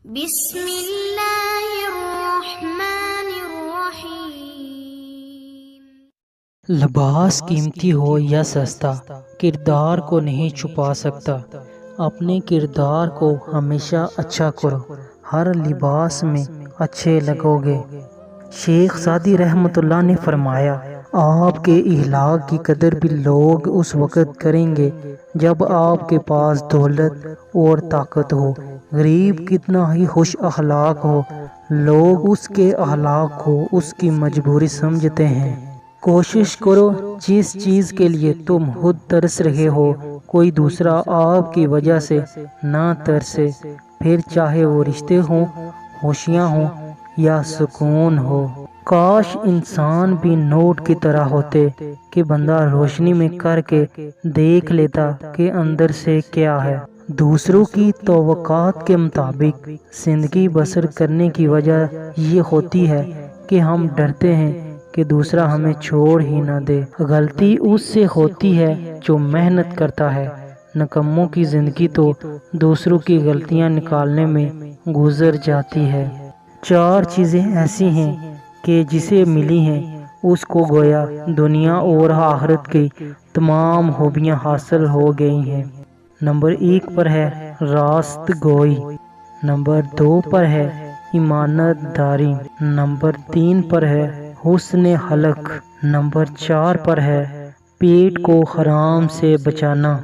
بسم اللہ الرحمن الرحیم۔ لباس قیمتی ہو یا سستا، کردار کو نہیں چھپا سکتا۔ اپنے کردار کو ہمیشہ اچھا کرو، ہر لباس میں اچھے لگو گے۔ شیخ سعدی رحمۃ اللہ نے فرمایا، آپ کے اخلاق کی قدر بھی لوگ اس وقت کریں گے جب آپ کے پاس دولت اور طاقت ہو۔ غریب کتنا ہی خوش اخلاق ہو، لوگ اس کے اخلاق کو اس کی مجبوری سمجھتے ہیں۔ کوشش کرو جس چیز کے لیے تم خود ترس رہے ہو، کوئی دوسرا آپ کی وجہ سے نہ ترسے، پھر چاہے وہ رشتے ہوں، خوشیاں ہوں یا سکون ہو۔ کاش انسان بھی نوٹ کی طرح ہوتے کہ بندہ روشنی میں کر کے دیکھ لیتا کہ اندر سے کیا ہے۔ دوسروں کی توقعات کے مطابق زندگی بسر کرنے کی وجہ یہ ہوتی ہے کہ ہم ڈرتے ہیں کہ دوسرا ہمیں چھوڑ ہی نہ دے۔ غلطی اس سے ہوتی ہے جو محنت کرتا ہے، نکموں کی زندگی تو دوسروں کی غلطیاں نکالنے میں گزر جاتی ہے۔ 4 چیزیں ایسی ہیں کہ جسے ملی ہیں اس کو گویا دنیا اور آخرت کی تمام خوبیاں حاصل ہو گئی ہیں۔ نمبر 1 پر ہے راست گوئی، نمبر 2 پر ہے امانت داری، نمبر 3 پر ہے حسن خلق، نمبر 4 پر ہے پیٹ کو حرام سے بچانا۔